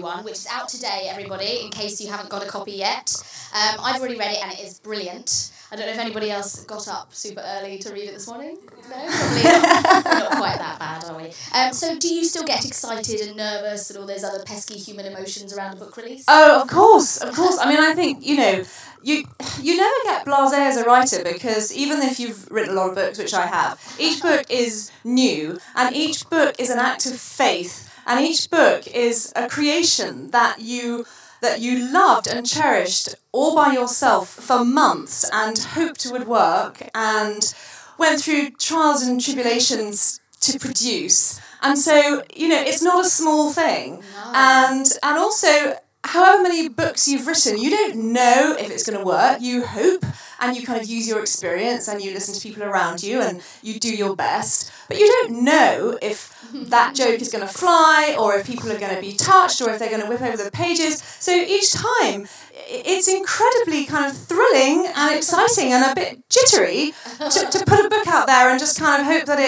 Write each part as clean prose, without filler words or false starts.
One, which is out today, everybody, in case you haven't got a copy yet. I've already read it and it is brilliant. I don't know if anybody else got up super early to read it this morning. No, probably not. We're not quite that bad, are we? So do you still get excited and nervous and all those other pesky human emotions around a book release? Oh, of course. I mean, I think, you never get blasé as a writer, because even if you've written a lot of books, which I have, each book is new and each book is an act of faith, and each book is a creation that you loved and cherished all by yourself for months and hoped would work and went through trials and tribulations to produce. And so, it's not a small thing. No. And also, however many books you've written, you don't know if it's going to work. You hope, and you kind of use your experience, and you listen to people around you, and you do your best. But you don't know if that joke is going to fly, or if people are going to be touched, or if they're going to whip over the pages. So each time, it's incredibly kind of thrilling and exciting and a bit jittery to put a book out there and just kind of hope that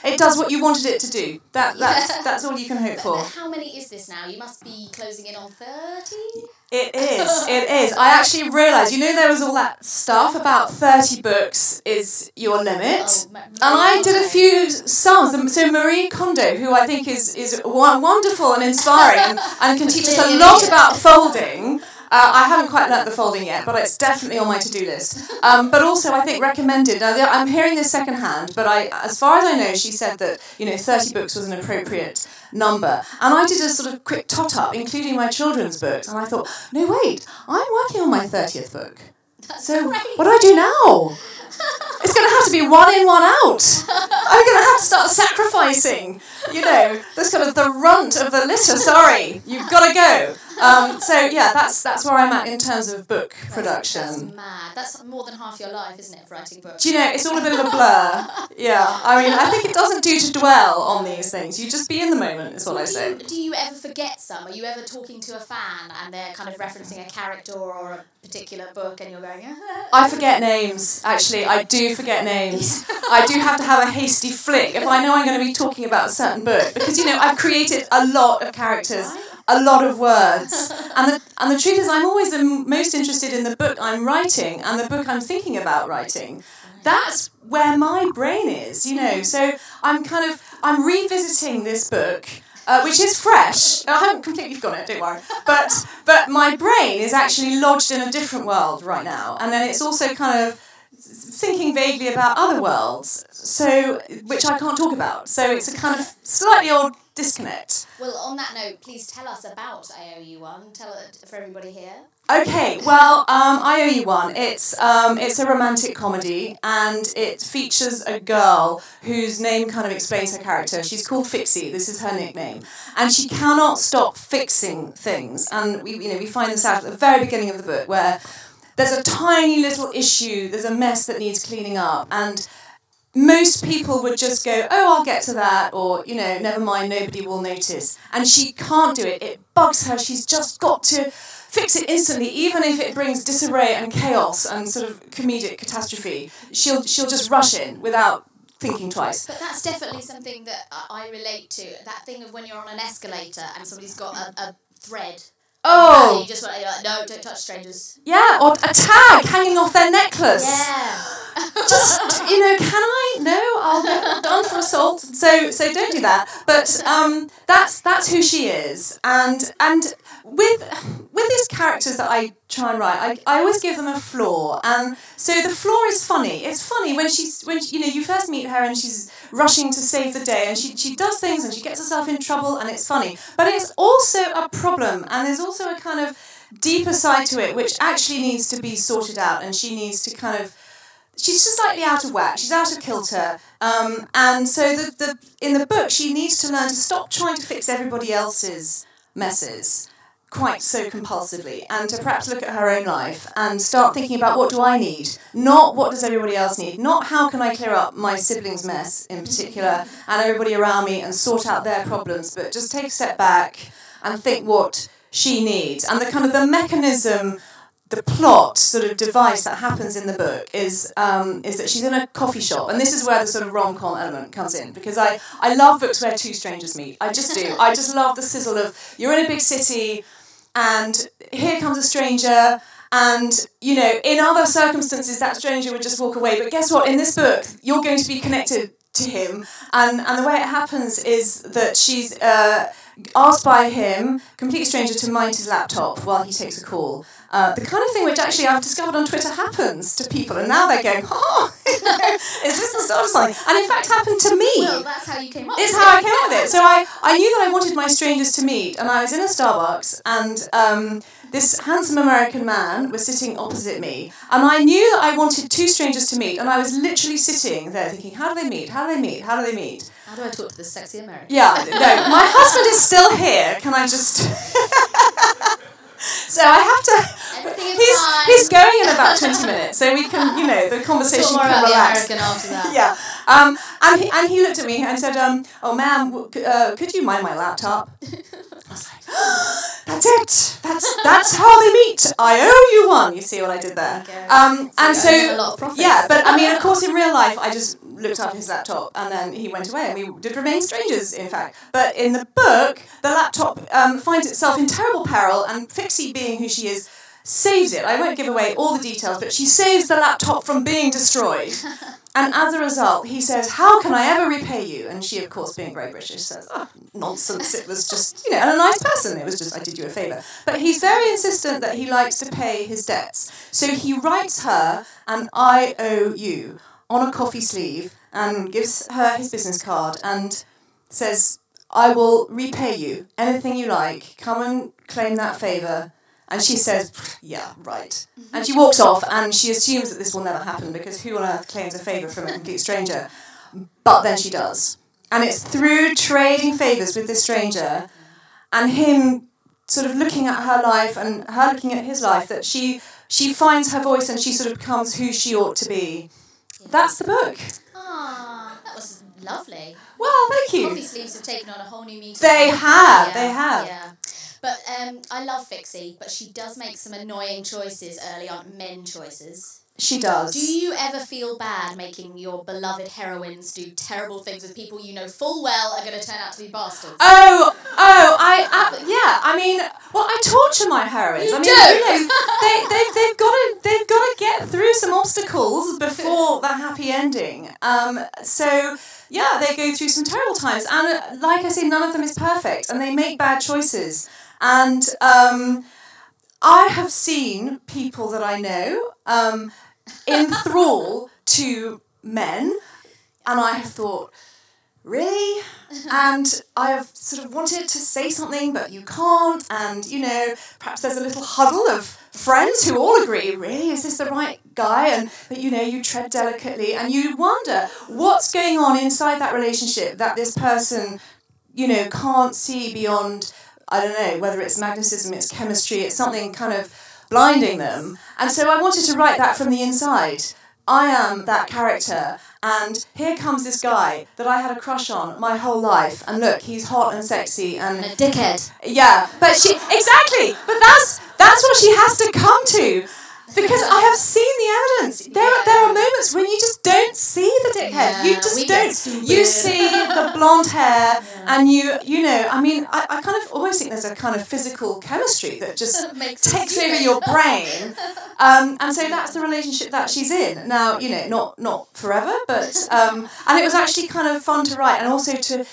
it does what you wanted it to do. That's all you can hope for. But how many is this now? You must be closing in on 30? It is. I actually realised, there was all that stuff about 30 books is your limit. And I did a few sums. So Marie Kondo, who I think is wonderful and inspiring and can teach us a lot about folding. I haven't quite learnt the folding yet, but it's definitely on my to-do list. But also, I think recommended. Now, I'm hearing this secondhand, but as far as I know, she said that 30 books was an appropriate number. And I did a sort of quick tot-up, including my children's books, and I thought, no, wait, I'm working on my 30th book. So what do I do now? It's going to have to be one in, one out. I'm going to have to start sacrificing, that's kind of the runt of the litter. Sorry, you've got to go. That's where I'm at in terms of book production. That's mad. That's more than half your life, isn't it, for writing books? Do it's all a bit of a blur. Yeah, I mean, I think it doesn't do to dwell on these things. You just be in the moment, is what I say. Do you ever forget some? Are you ever talking to a fan and they're kind of referencing a character or a particular book and you're going, I forget names, actually. I do forget names. I do have to have a hasty flick if I know I'm going to be talking about a certain book, because, I've created a lot of characters. Right? A lot of words. And the truth is, I'm always the most interested in the book I'm writing and the book I'm thinking about writing. That's where my brain is, So I'm revisiting this book, which is fresh. I haven't completely forgotten it, don't worry. But my brain is actually lodged in a different world right now. And then it's also kind of thinking vaguely about other worlds, which I can't talk about. So it's a kind of slightly odd disconnect. Well, on that note, please tell us about IOU1. Tell it for everybody here. Okay, well, IOU1, it's a romantic comedy, and it features a girl whose name kind of explains her character. She's called Fixie. This is her nickname, and she cannot stop fixing things. And we find this out at the very beginning of the book, where there's a tiny little issue, there's a mess that needs cleaning up, and most people would just go, oh, I'll get to that, or, never mind, nobody will notice. And she can't do it. It bugs her. She's just got to fix it instantly, even if it brings disarray and chaos and sort of comedic catastrophe. She'll just rush in without thinking twice. But that's definitely something that I relate to. That thing of when you're on an escalator and somebody's got a thread. Oh! You just want to like, no, don't touch strangers. Yeah, or a tag hanging off their necklace. Yeah. Just, can I? No, I'll get done for assault. So don't do that. But that's who she is. And with these characters that I try and write, I always give them a flaw. And so the flaw is funny. It's funny when you first meet her and she's rushing to save the day, and she does things and she gets herself in trouble, and it's funny. But it's also a problem, and there's also a kind of deeper side to it which actually needs to be sorted out, and she needs to kind of, she's just slightly out of whack, she's out of kilter, and so in the book she needs to learn to stop trying to fix everybody else's messes quite so compulsively, and to perhaps look at her own life and start thinking about, what do I need? Not what does everybody else need? Not how can I clear up my siblings' mess in particular and everybody around me and sort out their problems, but just take a step back and think what she needs. And the mechanism the plot sort of device that happens in the book is that she's in a coffee shop, and this is where the sort of rom-com element comes in, because I love books where two strangers meet. I just do. I just love the sizzle of, you're in a big city, and here comes a stranger, and, you know, in other circumstances that stranger would just walk away, but guess what, in this book, you're going to be connected to him, and the way it happens is that she's asked by him, complete stranger, to mind his laptop while he takes a call. The kind of thing which actually I've discovered on Twitter happens to people, and now they're going, oh, is this the start of something? And in fact happened to me. Well, that's how you came up with it. It's how I came up with it. So I knew that I wanted my strangers to meet, and I was in a Starbucks, and this handsome American man was sitting opposite me, and I knew that I wanted two strangers to meet, and I was literally sitting there thinking, how do they meet? How do they meet? How do they meet? How do I talk to this sexy American? Yeah, no, my husband is still here. Can I just... So I have to... Everything is fine. He's going in about 20 minutes, so we can, you know, the conversation more can about relax. the American after that. Yeah. And he looked at me and said, oh, ma'am, could you mind my laptop? I was like, that's it. That's how they meet. I owe you one. You see what I did there? Okay. And so, a lot of profits. yeah, but I mean, of course, in real life, I just looked up his laptop, and then he went away, and we did remain strangers, in fact. But in the book, the laptop finds itself in terrible peril, and Fixie, being who she is, saves it. I won't give away all the details, but she saves the laptop from being destroyed. And as a result, he says, how can I ever repay you? And she, of course, being very British, says, oh, nonsense, it was just, you know, and a nice person, it was just, I did you a favour. But he's very insistent that he likes to pay his debts. So he writes her an I owe you on a coffee sleeve and gives her his business card and says, I will repay you, anything you like, come and claim that favour. And she says, yeah, right. And she walks off, and she assumes that this will never happen, because who on earth claims a favour from a complete stranger? But then she does. And it's through trading favours with this stranger and him sort of looking at her life and her looking at his life that she finds her voice, and she sort of becomes who she ought to be. Yeah. That's the book. Ah, that was lovely. Well, thank you. Coffee sleeves have taken on a whole new meaning. They have. Yeah. But I love Fixie, but she does make some annoying choices early on, men choices. She does. Do you ever feel bad making your beloved heroines do terrible things with people you know full well are going to turn out to be bastards? I mean, well, I torture my heroines. You I mean, do. You know, they've got to get through some obstacles before the happy ending. So yeah, they go through some terrible times, and like I say, none of them is perfect, and they make bad choices. And I have seen people that I know enthrall to men, and I have thought, really? And I have sort of wanted to say something, but you can't, and, you know, perhaps there's a little huddle of friends who all agree, really, is this the right guy? But, you know, you tread delicately, and you wonder what's going on inside that relationship that this person, you know, can't see beyond, I don't know, whether it's magnetism, it's chemistry, it's something kind of blinding them. And so I wanted to write that from the inside. I am that character, and here comes this guy that I had a crush on my whole life, and look, he's hot and sexy and a dickhead. Yeah, but exactly. But that's what she has to come to, because I have seen the evidence. There are moments when you just don't see the dickhead. Yeah, you just don't. You see the blonde hair, and you know. I mean, I kind of almost think there's a kind of physical chemistry that just takes over your brain. And so that's the relationship that she's in now. You know, not forever, but and it was actually kind of fun to write, and also to,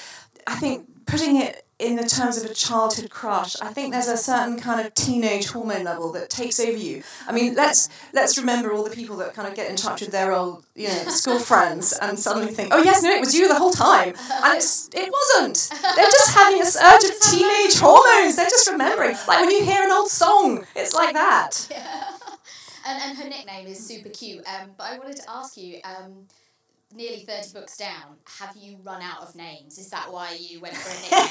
I think, putting it in the terms of a childhood crush, I think there's a certain kind of teenage hormone level that takes over you. I mean, let's remember all the people that kind of get in touch with their old, you know, school friends and suddenly think, oh yes, no, it was you the whole time, and it wasn't. They're just having a surge of teenage hormones. They're just remembering, like when you hear an old song, it's like that. Yeah. And her nickname is super cute. But I wanted to ask you. Nearly 30 books down, have you run out of names? Is that why you went for a nickname?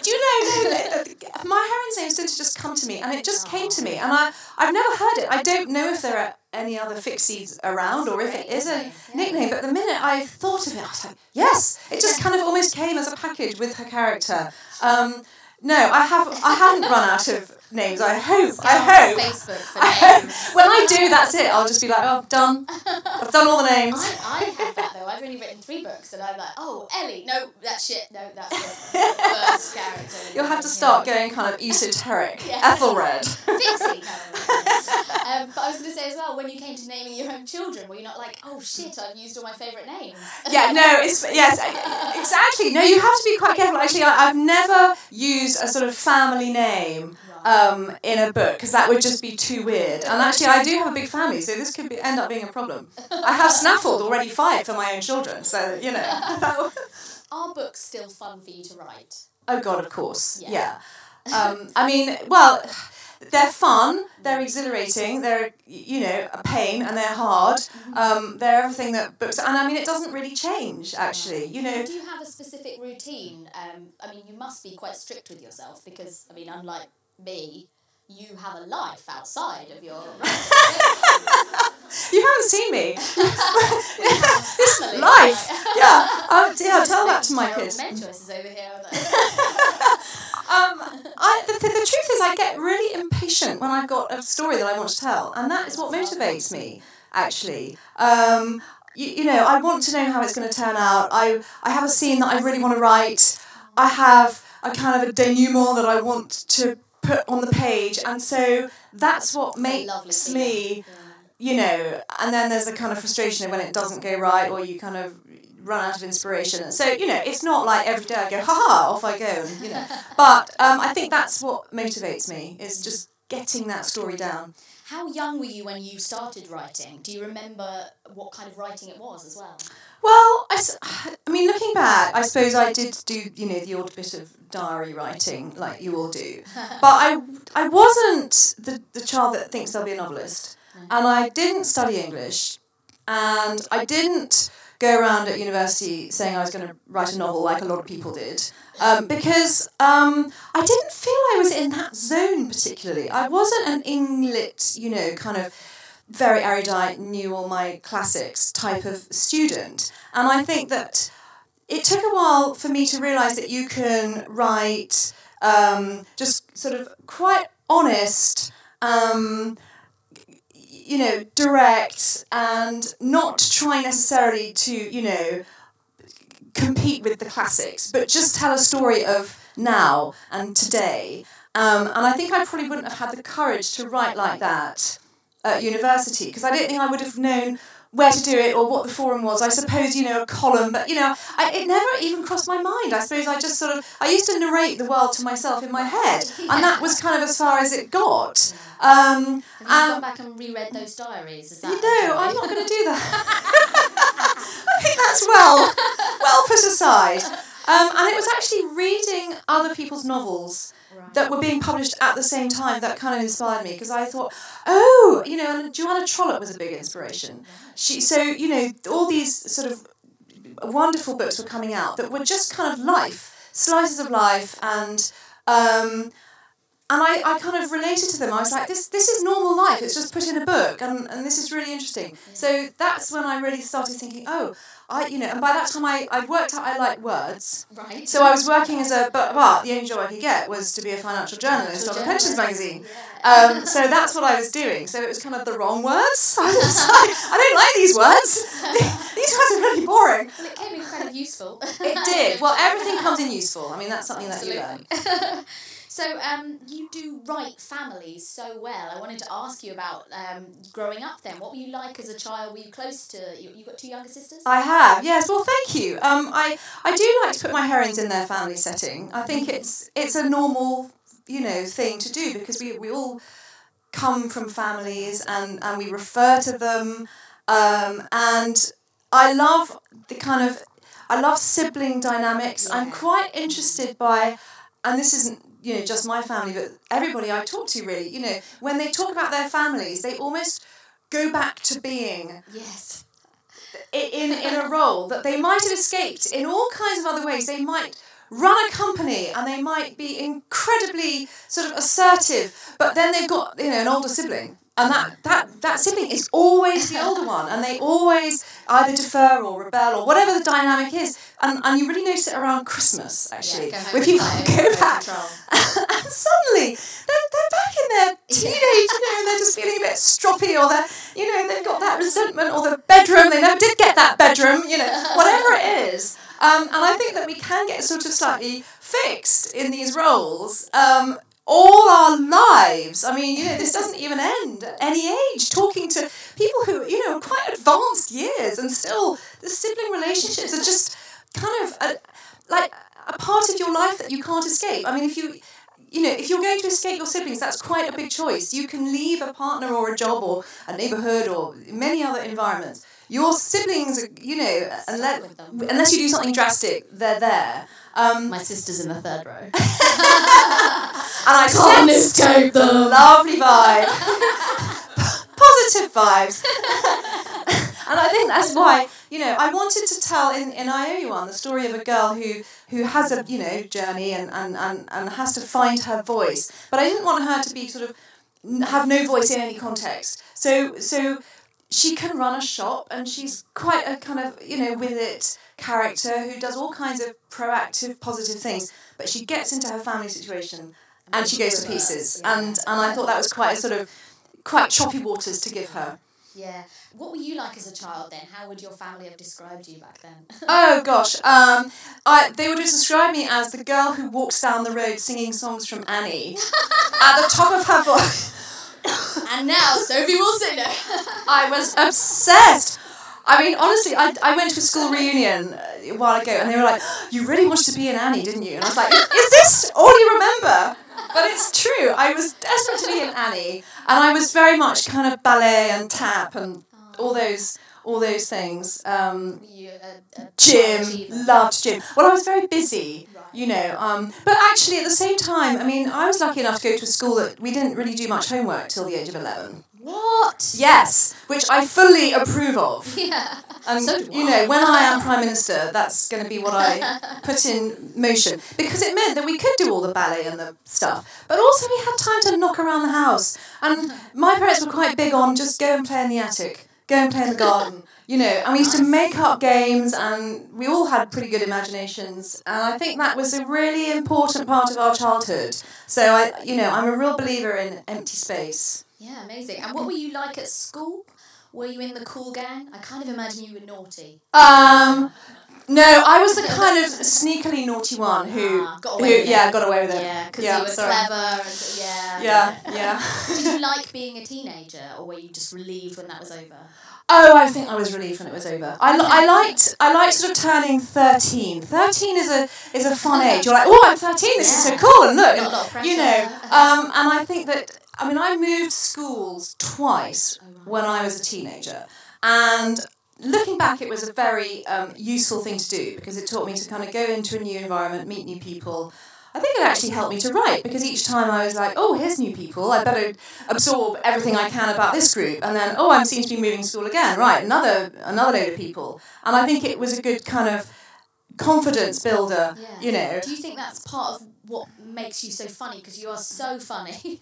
Do you know, my heroine's names didn't just come to me, and it just came to me, and I've never heard it. I don't know if there are any other Fixies around, or if it is a nickname, but the minute I thought of it, I was like, yes, it just kind of almost came as a package with her character. No, I haven't run out of names. I hope. Facebook for names. When I do, that's it. I'll just be like, oh, done. I've done all the names. I have that though. I've only written 3 books, and I'm like, oh, Ellie. No, that's shit. No, that's the first character. You'll have to start going kind of esoteric. Yeah. Ethelred. Fixie. But I was going to say as well, when you came to naming your own children, were you not like, oh shit, I've used all my favourite names? Yeah, no, yes, exactly. No, you have to be quite careful. Actually, I've never used a sort of family name in a book, because that would just be too weird. And actually, I do have a big family, so this could end up being a problem. I have snaffled already 5 for my own children, so, you know. Are books still fun for you to write? Oh, God, of course, yeah. I mean, well, they're fun, they're exhilarating, they're, you know, a pain, and they're hard. They're everything that books... And, I mean, it doesn't really change, actually, you know. Do you have a specific routine? I mean, you must be quite strict with yourself, because, I mean, unlike me, you have a life outside of your You haven't seen me. This life. Yeah. Tell that to my kids. Men choices over here. The truth is, I get really impatient when I've got a story that I want to tell, and that is what motivates me, actually. You know, I want to know how it's going to turn out. I have a scene that I really want to write. I have a kind of a denouement that I want to put on the page, and so that's what makes me, you know, and then there's the kind of frustration when it doesn't go right, or you kind of run out of inspiration. So, you know, it's not like every day I go, ha-ha, off I go, and, you know. But I think that's what motivates me, is just getting that story down. How young were you when you started writing? Do you remember what kind of writing it was as well? Well, I mean, looking back, I suppose I did do, you know, the odd bit of diary writing, like you all do. But I wasn't the child that thinks they'll be a novelist. And I didn't study English. And I didn't go around at university saying I was going to write a novel like a lot of people did. Because I didn't feel I was in that zone particularly. I wasn't an Englit, you know, kind of very erudite, knew all my classics type of student. And I think that it took a while for me to realise that you can write just sort of quite honest, you know, direct, and not try necessarily to, you know, compete with the classics, but just tell a story of now and today. And I think I probably wouldn't have had the courage to write like that at university, because I don't think I would have known where to do it or what the forum was. I suppose, you know, a column, but, you know, it never even crossed my mind. I suppose I just I used to narrate the world to myself in my head, and that was kind of as far as it got. Have you gone back and reread those diaries? Is that no, I'm not going to do that. I think that's well put aside. And it was actually reading other people's novels that were being published at the same time that kind of inspired me, because I thought, oh, you know, and Joanna Trollope was a big inspiration. So, you know, all these sort of wonderful books were coming out that were just kind of life, slices of life, and I kind of related to them. I was like, this is normal life, it's just put in a book, and this is really interesting. So that's when I really started thinking, oh, you know, and by that time I'd worked out I liked words. Right. So I was working as but the only job I could get was to be a financial journalist on a pensions magazine. So that's what I was doing. So it was kind of the wrong words. I was like, I don't like these words. These words are really boring. Well, it came in kind of useful. It did. Well, everything comes in useful. I mean, that's something that you learn. So you do write families so well. I wanted to ask you about growing up then. What were you like as a child? Were you close to... You got 2 younger sisters? I have, yes. Well, thank you. I do like to put my heroines in their family setting. I think it's a normal, you know, thing to do, because we all come from families and we refer to them. And I love I love sibling dynamics. Yeah. I'm quite interested by, and this isn't, you know, just my family, but everybody I talk to, really, you know, when they talk about their families, they almost go back to being in a role that they might have escaped in all kinds of other ways. They might run a company and they might be incredibly sort of assertive, but then they've got, you know, an older sibling. And that sibling is always the older one, and they always either defer or rebel or whatever the dynamic is. And you really notice it around Christmas, actually, where people go back and suddenly they're back teenage, and they're just feeling a bit stroppy, or they've got that resentment, or the bedroom, they never did get that bedroom, whatever it is. And I think that we can get sort of slightly fixed in these roles all our lives. I mean, this doesn't even end at any age. Talking to people who, are quite advanced years, and still the sibling relationships are just kind of a part of your life that you can't escape. I mean, if you're going to escape your siblings, that's quite a big choice. You can leave a partner or a job or a neighbourhood or many other environments. Your siblings, unless you do something drastic, they're there. My sister's in the third row. And I can't escape them. Lovely vibe. Positive vibes. And I think that's why, I wanted to tell in I Owe You One the story of a girl who has a, journey and has to find her voice. But I didn't want her to be sort of, have no voice in any context. So she can run a shop, and she's quite a kind of, with it character who does all kinds of proactive, positive things. But she gets into her family situation and she goes to pieces. Yeah. And I thought that was quite a sort of, quite choppy waters to give her. Yeah. What were you like as a child then? How would your family have described you back then? Oh gosh, they would have described me as the girl who walks down the road singing songs from Annie at the top of her voice. And now Sophie will sing it. I was obsessed. I mean, honestly, I went to a school reunion a while ago, and they were like, "You really wanted to be an Annie, didn't you?" And I was like, "Is this all you remember?" But it's true. I was desperate to be an Annie, and I was very much kind of ballet and tap and all those things. Gym, loved gym. Well, I was very busy, but actually at the same time, I mean, I was lucky enough to go to a school that we didn't really do much homework till the age of 11. What? Yes, which I fully approve of. Yeah. And, So do I. when I am Prime Minister, that's going to be what I put in motion. Because it meant that we could do all the ballet and the stuff. But also we had time to knock around the house. And my parents were quite big on just go and play in the attic. Go and play in the garden. And we used to make up games, and we all had pretty good imaginations. And I think that was a really important part of our childhood. So, I'm a real believer in empty space. Yeah, amazing. And what were you like at school? Were you in the cool gang? I kind of imagine you were naughty. No, I was the kind of sneakily naughty one who got away with it. Got away with it. Yeah, because you were clever. And, Yeah. Did you like being a teenager, or were you just relieved when that was over? Oh, I think I was relieved when it was over. I liked sort of turning 13. 13 is a fun age. You're like, oh, I'm 13. This is so cool, and look, Not a lot of pressure. And I think that I moved schools twice when I was a teenager, and looking back, it was a very useful thing to do because it taught me to kind of go into a new environment, meet new people. I think it actually helped me to write because each time I was like, oh, here's new people, I better absorb everything I can about this group. And then, oh, I seem to be moving school again, right, another load of people. And I think it was a good kind of confidence builder, Do you think that's part of what makes you so funny? Because you are so funny.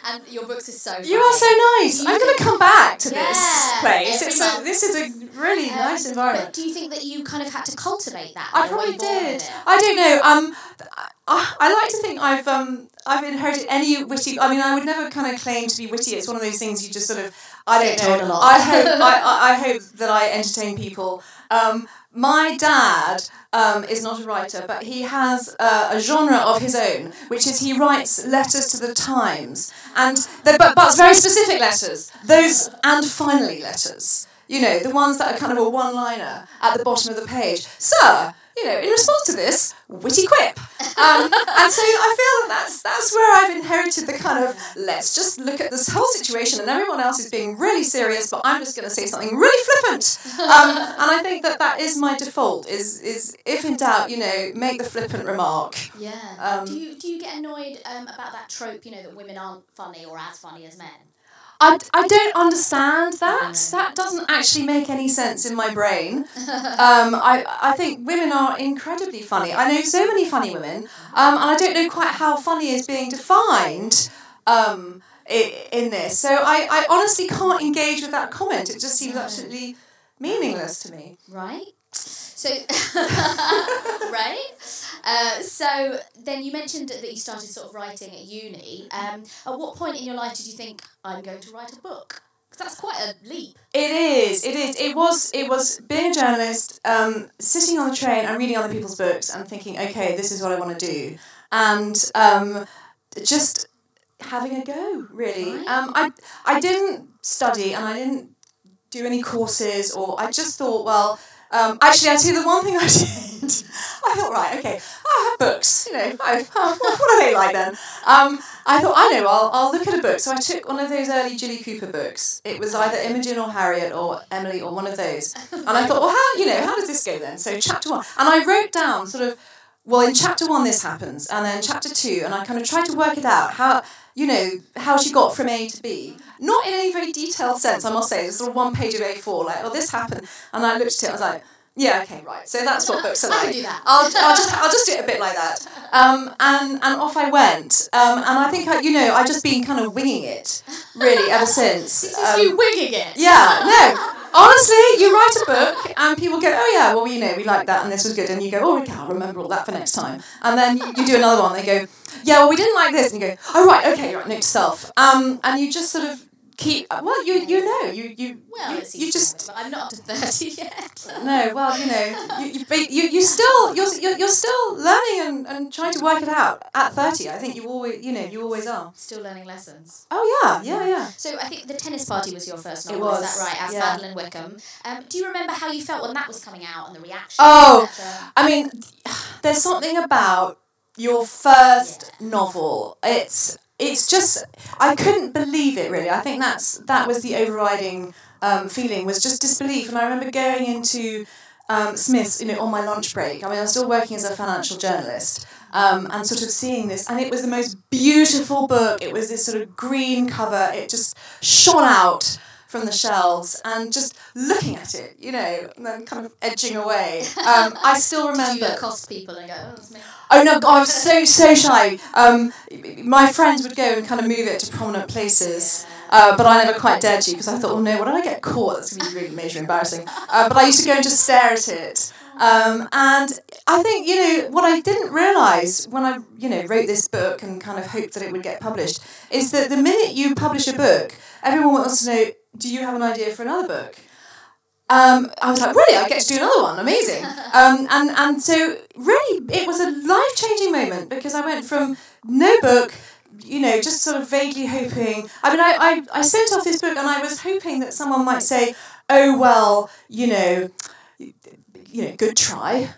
And your books are so funny. You are so nice. I'm going to come back to this place. This is a really nice environment. But do you think that you kind of had to cultivate that? I probably did. I don't know. I like to think I've inherited any witty. I mean, I would never kind of claim to be witty. It's one of those things you just sort of. I don't know. I hope that I entertain people. My dad is not a writer, but he has a genre of his own, which is he writes letters to the Times, but very specific letters. Those and finally letters. The ones that are kind of a one-liner at the bottom of the page. Sir, in response to this, witty quip. And so I feel that's where I've inherited the kind of, let's just look at this whole situation and everyone else is being really serious, but I'm just going to say something really flippant. And I think that is my default, is if in doubt, make the flippant remark. Yeah. Do you get annoyed about that trope, that women aren't funny or as funny as men? I don't understand that. That doesn't actually make any sense in my brain. I think women are incredibly funny. I know so many funny women, and I don't know quite how funny is being defined in this. So I honestly can't engage with that comment. It just seems absolutely meaningless to me. Right? So, right? So then you mentioned that you started sort of writing at uni. At what point in your life did you think, I'm going to write a book? Because that's quite a leap. It is. It was being a journalist, sitting on the train and reading other people's books and thinking, okay, this is what I want to do. And just having a go, really. Right. I didn't study and I didn't do any courses, or I just thought, well, actually, I tell you the one thing I did. I thought, right, okay, I have books, what are they like then? I thought, I know, I'll look at a book. So I took one of those early Julie Cooper books. It was either Imogen or Harriet or Emily or one of those. And I thought, well, how does this go then? So chapter 1. And I wrote down sort of, well, in chapter 1 this happens, and then chapter 2, and I kind of tried to work it out, how she got from A to B. Not in any very detailed sense, I must say. It's sort of one page of A4, like, oh, this happened. And I looked at it, I was like, yeah, okay, right. So that's what books are like. I can do that. I'll just do it a bit like that. And off I went. And I think I've just been kind of winging it, really, ever since. This is you winging it. Yeah, no. Honestly, you write a book and people go, oh yeah, well, we like that and this was good. And you go, oh, okay, I'll remember all that for next time. And then you do another one. They go, yeah, well, we didn't like this. And you go, oh, right, okay, right, note to self. And you just sort of keep, well, you just... But I'm not up to 30 yet. No, well, you're still learning and trying to work it out at 30. I think you always are. Still learning lessons. Oh, yeah. So I think The Tennis Party was your first novel, It was, is that right, as yeah. Madeline Wickham. Do you remember how you felt when that was coming out and the reaction? Oh, etc.? I mean, there's something about your first novel. It's just, I couldn't believe it, really. I think that was the overriding feeling, was just disbelief. And I remember going into Smith's, on my lunch break. I mean, I was still working as a financial journalist, and sort of seeing this. And it was the most beautiful book. It was this sort of green cover. It just shone out from the shelves, and just looking at it, and then kind of edging away. I still remember... Did you accost people and go, oh, that's me? Oh no, I was so shy. My friends would go and kind of move it to prominent places, but I never quite dared to, because I thought, oh no, what if I get caught? That's going to be really major embarrassing. But I used to go and just stare at it. And I think, what I didn't realise when I, wrote this book and kind of hoped that it would get published, is that the minute you publish a book, everyone wants to know, do you have an idea for another book? I was like, really? I get to do another one? Amazing. And so really it was a life-changing moment, because I went from no book, just sort of vaguely hoping. I mean, I sent off this book and I was hoping that someone might say, oh, well, good try.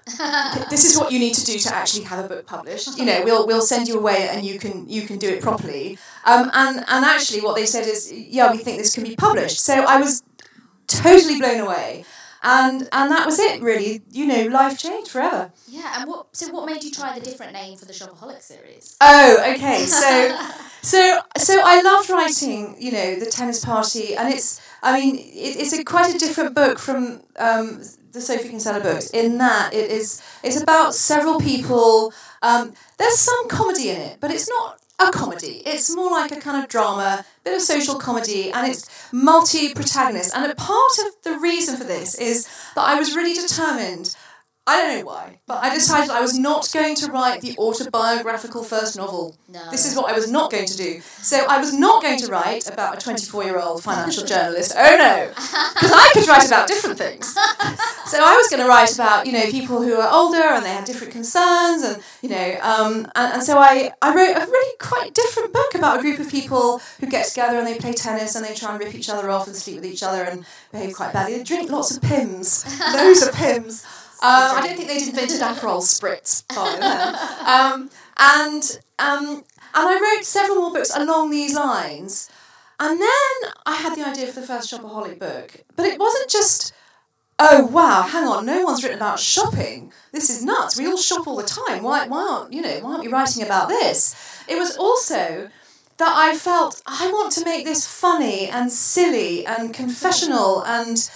This is what you need to do to actually have a book published. We'll send you away and you can do it properly. And actually what they said is, yeah, we think this can be published. So I was totally blown away. And that was it, really. Life changed forever. Yeah, and what made you try the different name for the Shopaholic series? Oh, okay. So I loved writing, The Tennis Party, and it's quite a different book from the Sophie Kinsella books, in that it's about several people. There's some comedy in it, but it's not a comedy. It's more like a kind of drama, bit of social comedy, and it's multi-protagonist. And a part of the reason for this is that I was really determined, I don't know why, but I decided I was not going to write the autobiographical first novel. No. This is what I was not going to do. So I was not going to write about a 24-year-old financial journalist. Oh no! Because I could write about different things. So I was going to write about, people who are older and they had different concerns, and, and so I wrote a really quite different book about a group of people who get together and they play tennis and they try and rip each other off and sleep with each other and behave quite badly. They drink lots of Pims, loads of Pims. I don't think they'd invented Aperol spritz by then. And I wrote several more books along these lines. And then I had the idea for the first Shopaholic book. But it wasn't just, oh, wow, hang on, no one's written about shopping. This is nuts. We all shop all the time. Why aren't we writing about this? It was also that I felt, I want to make this funny and silly and confessional and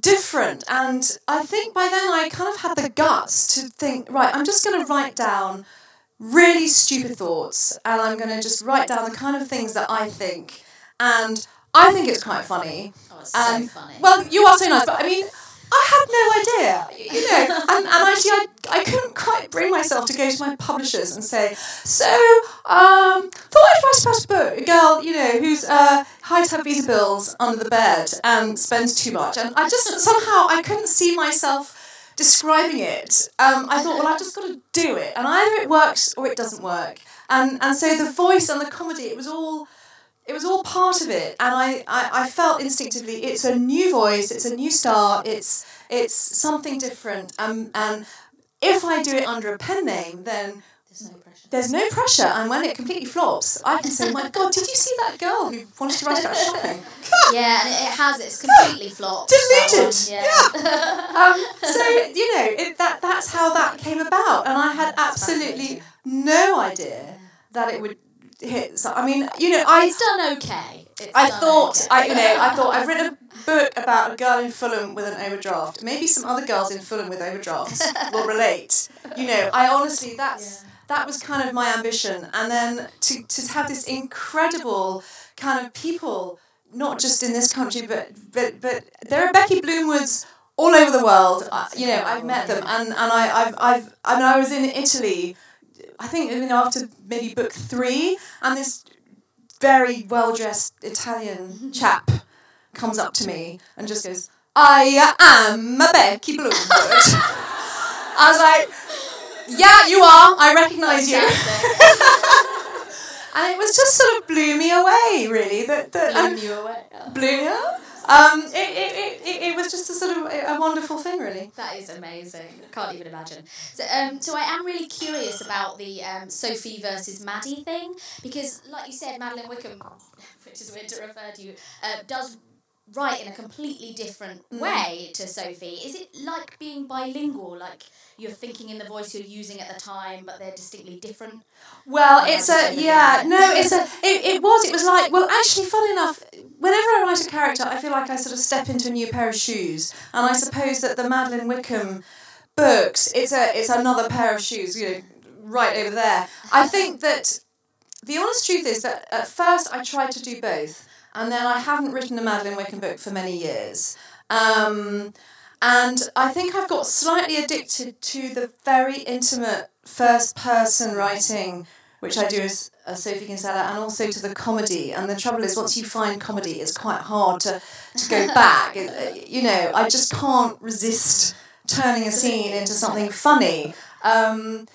different. And I think by then I kind of had the guts to think, right, I'm just going to write down really stupid thoughts, and I'm going to just write down the kind of things that I think, and I think it's quite funny. Oh, it's so funny. Well, you are so nice, but I mean, I had no idea, you know, and actually I couldn't quite bring myself to go to my publishers and say, so, thought I'd write about a book, a girl, you know, who's hides her visa bills under the bed and spends too much. And I just, somehow, I couldn't see myself describing it. I thought, well, I've just got to do it. And either it works or it doesn't work. And so the voice and the comedy, it was all part of it, and I felt instinctively it's a new voice, it's a new start, it's something different, and if I do it under a pen name, then there's no pressure, and when it completely flops, I can say, my God, did you see that girl who wanted to write about shopping? Yeah, and it's completely flopped. Deleted. Yeah. So, you know, that's how that came about, and I had absolutely no idea that it would hit. So, I mean, you know, it's done okay. I thought I've written a book about a girl in Fulham with an overdraft. Maybe some other girls in Fulham with overdrafts will relate. You know, I honestly, that was kind of my ambition. And then to have this incredible kind of people, not just in this country, but there are Becky Bloomwoods all over the world. You know, I've met them, and I was in Italy. I think after maybe book 3, and this very well-dressed Italian chap comes up to me and just goes, I am a Becky Bloomwood. I was like, yeah, you are. I recognise you. And it was just sort of blew me away, really. Blew you away. Blew me away. It was just a sort of a wonderful thing, really. That is amazing. I can't even imagine. So I am really curious about the Sophie versus Maddie thing, because, like you said, Madeline Wickham, which is weird to refer to you, does write in a completely different way to Sophie. Is it like being bilingual, like you're thinking in the voice you're using at the time, but they're distinctly different? Well, it was like, well, actually, fun enough, whenever I write a character, I feel like I sort of step into a new pair of shoes, and I suppose that the Madeline Wickham books, it's another pair of shoes, you know, right over there. I think that the honest truth is that at first I tried to do both, and then I haven't written a Madeline Wickham book for many years. And I think I've got slightly addicted to the very intimate first-person writing, which I do as Sophie Kinsella, and also to the comedy. And the trouble is, once you find comedy, it's quite hard to go back. You know, I just can't resist turning a scene into something funny. And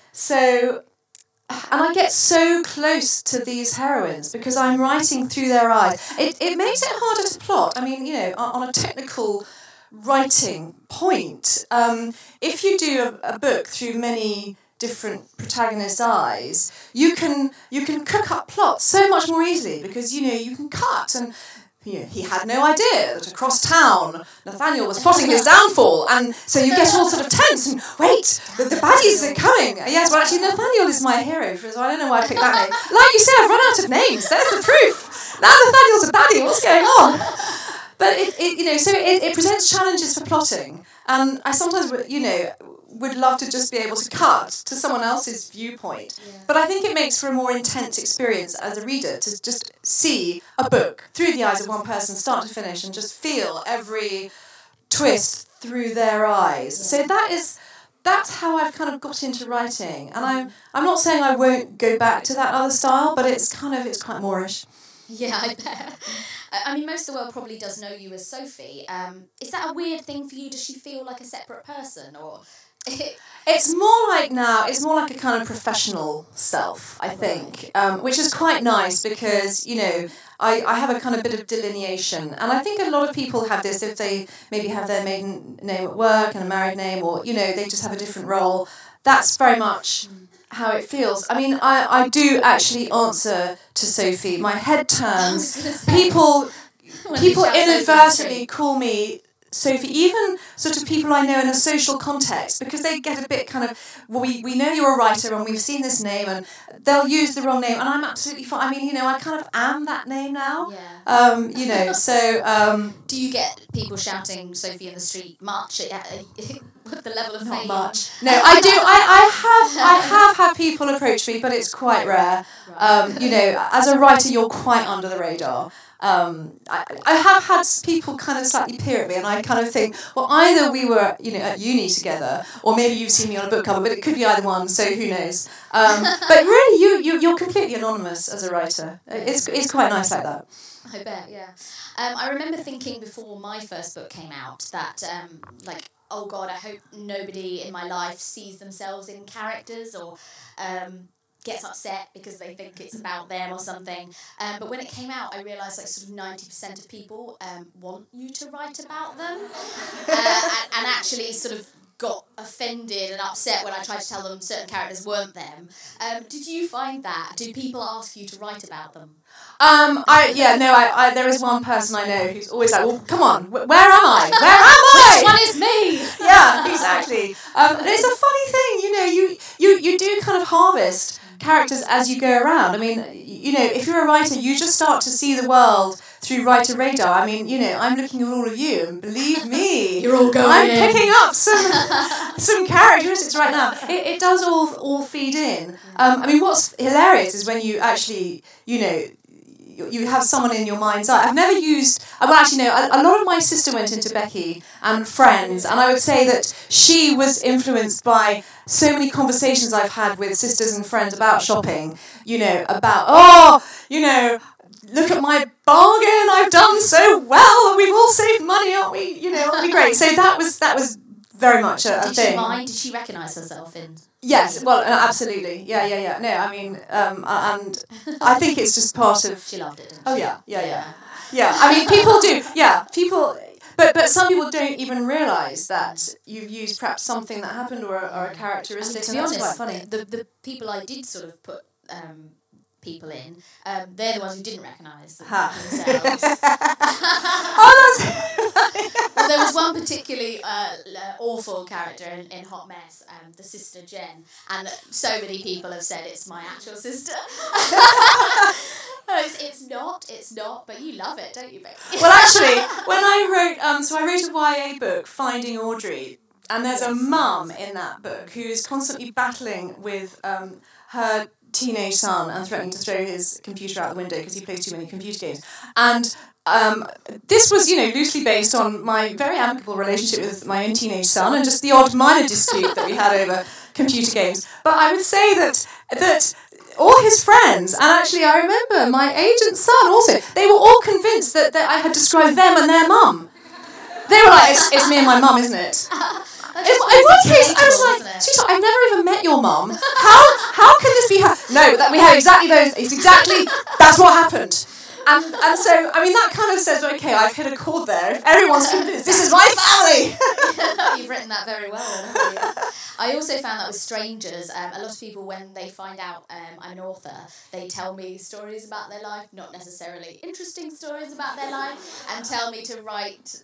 I get so close to these heroines because I'm writing through their eyes. It makes it harder to plot. I mean, you know, on a technical writing point, if you do a book through many different protagonists' eyes, you can cook up plots so much more easily because, you know, you can cut and... You know, he had no idea that across town Nathaniel was plotting his downfall, and so you get all sort of tense and wait, the baddies are coming. Yes, well actually Nathaniel is my hero, so I don't know why I picked that name. Like you said, I've run out of names. There's the proof. Now Nathaniel's a baddie. What's going on? But it presents challenges for plotting, and I sometimes would love to just be able to cut to someone else's viewpoint. Yeah. But I think it makes for a more intense experience as a reader to just see a book through the eyes of one person, start to finish, and just feel every twist through their eyes. Yeah. So that's how I've kind of got into writing. And I'm not saying I won't go back to that other style, but it's quite Moorish. Yeah, I bet. I mean, most of the world probably does know you as Sophie. Is that a weird thing for you? Does she feel like a separate person, or...? It's more like a kind of professional self, I think, which is quite nice because, you know, I have a kind of bit of delineation, and I think a lot of people have this if they maybe have their maiden name at work and a married name, or, you know, they just have a different role. That's very much how it feels. I mean, I do actually answer to Sophie. My head turns. People inadvertently call me Sophie, even sort of people I know in a social context, because they get a bit kind of, well, we know you're a writer and we've seen this name, and they'll use the wrong name, and I'm absolutely fine. I mean, you know, I kind of am that name now. Yeah. You know, so... do you get people shouting Sophie in the street much? the level of Not fame? much. No, I do. I have had people approach me, but it's quite rare. You know, as a writer, you're quite under the radar. I have had people kind of slightly peer at me, and I kind of think, well, either we were, you know, at uni together, or maybe you've seen me on a book cover, but it could be either one. So who knows? But really, you're completely anonymous as a writer. It's quite nice like that. I bet, yeah. I remember thinking before my first book came out that, like, oh God, I hope nobody in my life sees themselves in characters or gets upset because they think it's about them or something. But when it came out, I realised like sort of 90% of people want you to write about them and actually sort of got offended and upset when I tried to tell them certain characters weren't them. Did you find that? Do people ask you to write about them? There is one person I know who's always like, well, come on, where am I? Where am I? Which one is me? Yeah, exactly. And it's a funny thing, you know, you do kind of harvest characters as you go around. I mean, you know, if you're a writer, you just start to see the world through writer radar. I mean, you know, I'm looking at all of you, and believe me, you're all going I'm picking up some characteristics right now. It does all feed in. I mean, what's hilarious is when you actually, you know, you have someone in your mind's eye. I've never used... Well, actually, no, a lot of my sister went into Becky and Friends, and I would say that she was influenced by so many conversations I've had with sisters and friends about shopping, you know, about, look at my bargain, I've done so well, we've all saved money, aren't we? You know, aren't we great? So that was very much a thing. Did she mind? Did she recognise herself in... Yes, well, absolutely. Yeah. No, I mean, and I think it's just part of... She loved it, didn't she? Oh, yeah. Yeah, I mean, people do. Yeah, people... But some people don't even realise that you've used perhaps something that happened or a characteristic. To be honest, quite funny. The people I did sort of put... people in, they're the ones who didn't recognise themselves. Well, there was one particularly awful character in Hot Mess, the sister Jen, and so many people have said it's my actual sister. It's not, but you love it, don't you, Becky? Well, actually, when I wrote a YA book, Finding Audrey, and there's a mum in that book who is constantly battling with her teenage son and threatening to throw his computer out the window because he plays too many computer games. And this was, you know, loosely based on my very amicable relationship with my own teenage son and just the odd minor dispute that we had over computer games. But I would say that all his friends, and actually I remember my agent's son also, they were all convinced that I had described them and their mum. They were like, it's me and my mum, isn't it? In one case, I was like, sweetheart, I've never even met your mum. How can this be her? No, we have exactly those. That's what happened. And so, I mean, that kind of says, okay, I've hit a chord there. If everyone's convinced, this is my family. You've written that very well, haven't you? I also found that with strangers, a lot of people, when they find out I'm an author, they tell me stories about their life, not necessarily interesting stories about their life, and tell me to write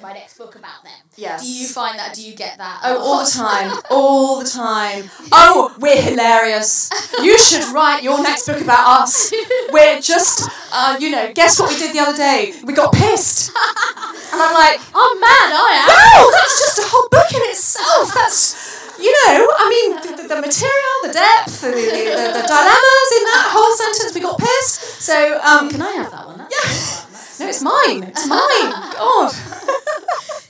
my next book about them. Yes. Do you find that? Do you get that? Oh, all the time. Oh, we're hilarious. You should write your next book about us. We're just, guess what we did the other day? We got pissed. And I'm like, oh man, I am. No, that's just a whole book in itself. That's, I mean, the material, the depth, the dilemmas in that whole sentence, we got pissed. So, can I have that one? No, it's mine. It's mine. God.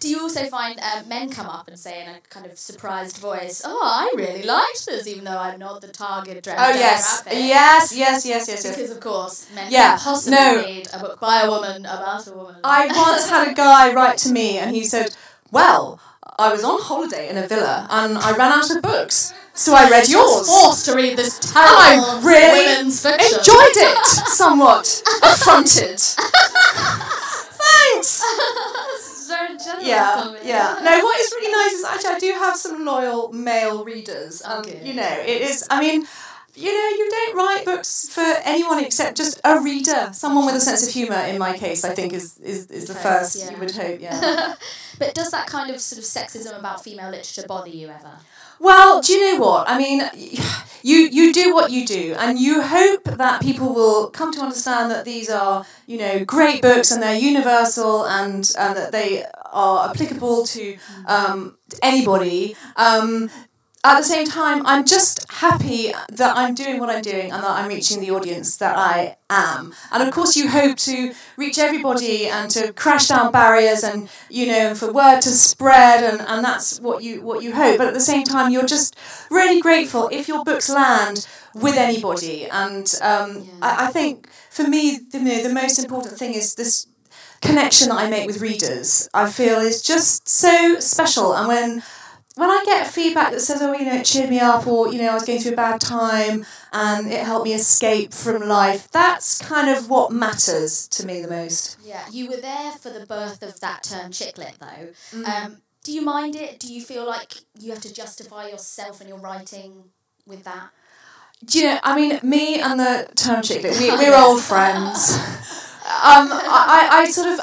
Do you also find men come up and say in a kind of surprised voice, oh, I really liked this, even though I'm not the target demographic? Oh, yes. Because, of course, men can't possibly read a book by a woman about a woman. I once had a guy write to me and he said, well, I was on holiday in a villa and I ran out of books, so I read yours. I was forced to read this terrible women's fiction. Enjoyed it somewhat. Affronted. Thanks. Very generous. Yeah. No, what is really nice is actually I do have some loyal male readers. Okay. It is. I mean, you don't write books for anyone except just a reader, someone with a sense of humour. In my case, I think is the first. You would hope, yeah. But does that kind of sort of sexism about female literature bother you ever? Well, do you know what? I mean, you do what you do, and you hope that people will come to understand that these are, great books and they're universal and that they are applicable to anybody. At the same time, I'm just happy that I'm doing what I'm doing and that I'm reaching the audience that I am. And of course, you hope to reach everybody and to crash down barriers and, for word to spread, and that's what you hope. But at the same time, you're just really grateful if your books land with anybody. And I think, for me, the most important thing is this connection that I make with readers. I feel is just so special. And when I get feedback that says, it cheered me up, or, I was going through a bad time and it helped me escape from life, that's kind of what matters to me the most. Yeah, you were there for the birth of that term chicklit, though. Do you mind it? Do you feel like you have to justify yourself and your writing with that? Me and the term chicklit, we're old friends. I sort of...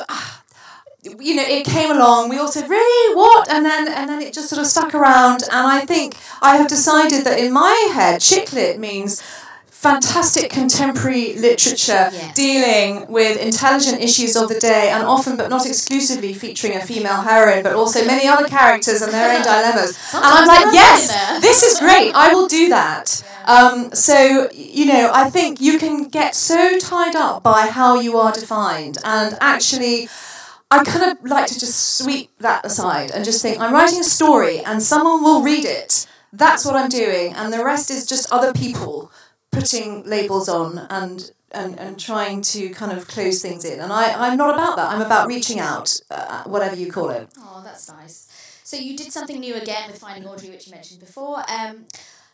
it came along, we all said, really, what? And then it just sort of stuck around, and I think I have decided that in my head, chicklit means fantastic contemporary literature dealing with intelligent issues of the day, and often, but not exclusively, featuring a female heroine, but also many other characters and their own dilemmas. And I'm like, yes, this is great, I will do that. I think you can get so tied up by how you are defined, and actually... I kind of like to just sweep that aside and just think, I'm writing a story and someone will read it. That's what I'm doing. And the rest is just other people putting labels on and trying to kind of close things in. And I'm not about that. I'm about reaching out, whatever you call it. Oh, that's nice. So you did something new again with Finding Audrey, which you mentioned before,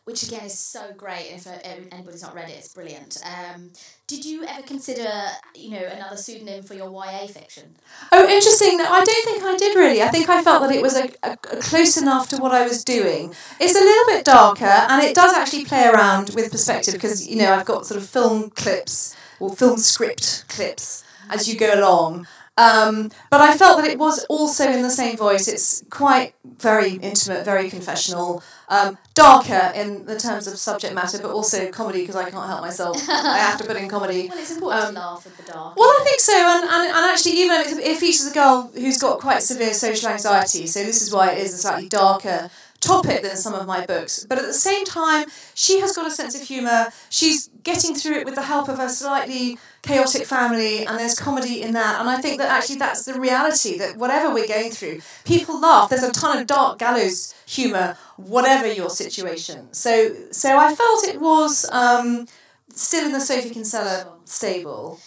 which again is so great. And if anybody's not read it, it's brilliant. Did you ever consider, another pseudonym for your YA fiction? Oh, interesting. I don't think I did really. I think I felt that it was a close enough to what I was doing. It's a little bit darker, and it does actually play around with perspective because, I've got sort of film clips or film script clips as you go along. But I felt that it was also in the same voice. It's quite very intimate, very confessional, darker in the terms of subject matter, but also comedy because I can't help myself. I have to put in comedy. Well, it's important to laugh at the dark. Well, I think so, and actually even it features a girl who's got quite severe social anxiety, so this is why it is a slightly darker topic than some of my books. But at the same time, she has got a sense of humour. She's getting through it with the help of a slightly chaotic family, and there's comedy in that. And I think that actually that's the reality, that whatever we're going through, people laugh. There's a ton of dark gallows humour, whatever your situation. So I felt it was still in the Sophie Kinsella stable.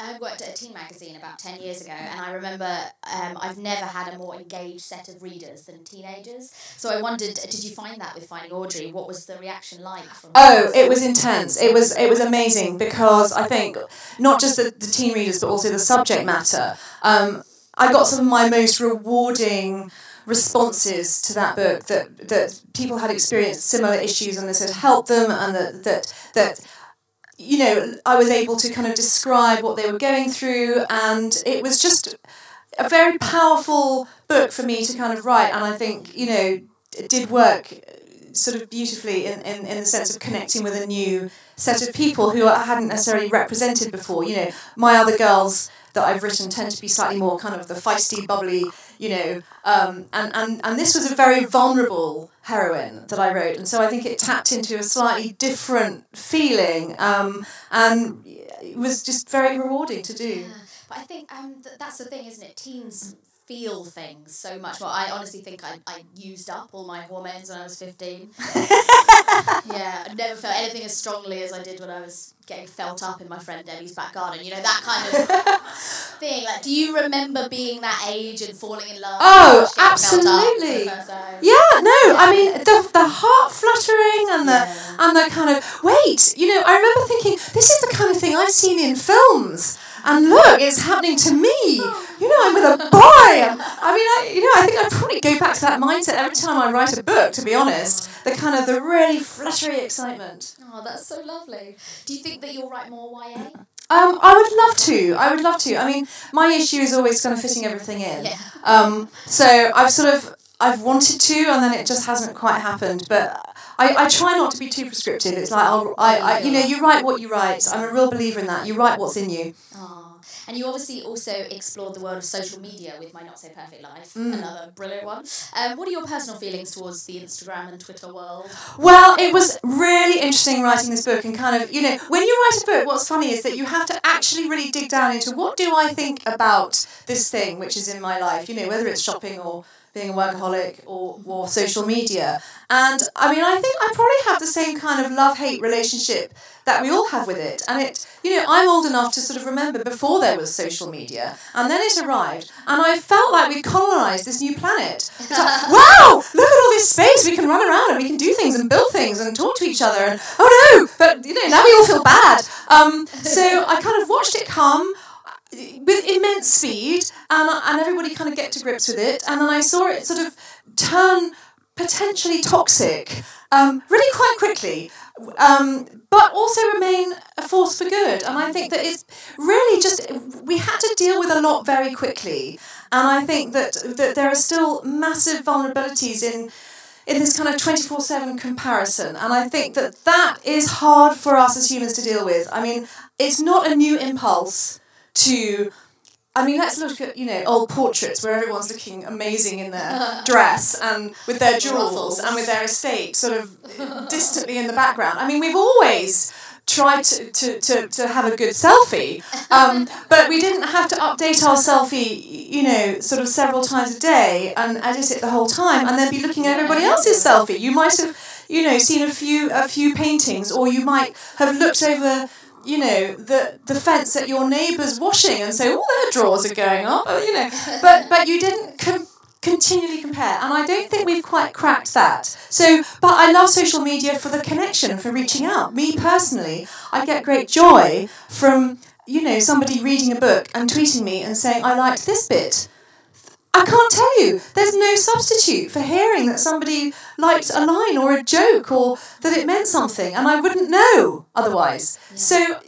I worked at a teen magazine about 10 years ago, and I remember I've never had a more engaged set of readers than teenagers. So I wondered, did you find that with Finding Audrey? What was the reaction like? It was intense. It was amazing because I think not just the teen readers, but also the subject matter. I got some of my most rewarding responses to that book that people had experienced similar issues and this had helped them, and that I was able to kind of describe what they were going through, and it was just a very powerful book for me to kind of write, and I think, it did work sort of beautifully in the sense of connecting with a new set of people who I hadn't necessarily represented before. My other girls that I've written tend to be slightly more kind of the feisty, bubbly, and this was a very vulnerable heroine that I wrote, and so I think it tapped into a slightly different feeling, and it was just very rewarding to do. Yeah. But I think that's the thing, isn't it? Teens feel things so much more. I honestly think I used up all my hormones when I was 15. Yeah, I never felt anything as strongly as I did when I was getting felt up in my friend Debbie's back garden. That kind of thing. Like, do you remember being that age and falling in love? Oh, absolutely. Yeah, no, I mean the heart fluttering and the kind of I remember thinking, this is the kind of thing I've seen in films. And look, it's happening to me. I'm with a boy. I think I'd probably go back to that mindset every time I write a book, to be honest. The really fluttery excitement. Oh, that's so lovely. Do you think that you'll write more YA? I would love to. I mean, my issue is always kind of fitting everything in. Yeah. So I've wanted to, and then it just hasn't quite happened. But I try not to be too prescriptive. It's like, you write what you write. I'm a real believer in that. You write what's in you. Oh. And you obviously also explored the world of social media with My Not So Perfect Life, another brilliant one. What are your personal feelings towards the Instagram and Twitter world? Well, it was really interesting writing this book and kind of, when you write a book, what's funny is that you have to actually really dig down into what do I think about this thing which is in my life, whether it's shopping or being a workaholic or social media. And I mean, I think I probably have the same kind of love-hate relationship that we all have with it. And I'm old enough to sort of remember before there was social media, and then it arrived, and I felt like we colonised this new planet. It's like, wow, look at all this space, we can run around and we can do things and build things and talk to each other, and oh no, but now we all feel bad. So I kind of watched it come with immense speed, and everybody kind of get to grips with it, and then I saw it sort of turn potentially toxic really quite quickly, but also remain a force for good. And I think that it's really we had to deal with a lot very quickly, and I think that there are still massive vulnerabilities in this kind of 24/7 comparison, and I think that is hard for us as humans to deal with. I mean, it's not a new impulse let's look at, old portraits where everyone's looking amazing in their dress and with their jewels and with their estate sort of distantly in the background. I mean, we've always tried to have a good selfie, but we didn't have to update our selfie, sort of several times a day and edit it the whole time and then be looking at everybody else's selfie. You might have, seen a few paintings, or you might have looked over the fence at your neighbour's washing and say, all their drawers are going up, but you didn't continually compare, and I don't think we've quite cracked that. So, but I love social media for the connection, for reaching out. Me personally, I get great joy from, somebody reading a book and tweeting me and saying, I liked this bit. I can't tell you, there's no substitute for hearing that somebody liked a line or a joke or that it meant something, and I wouldn't know otherwise. Yeah. So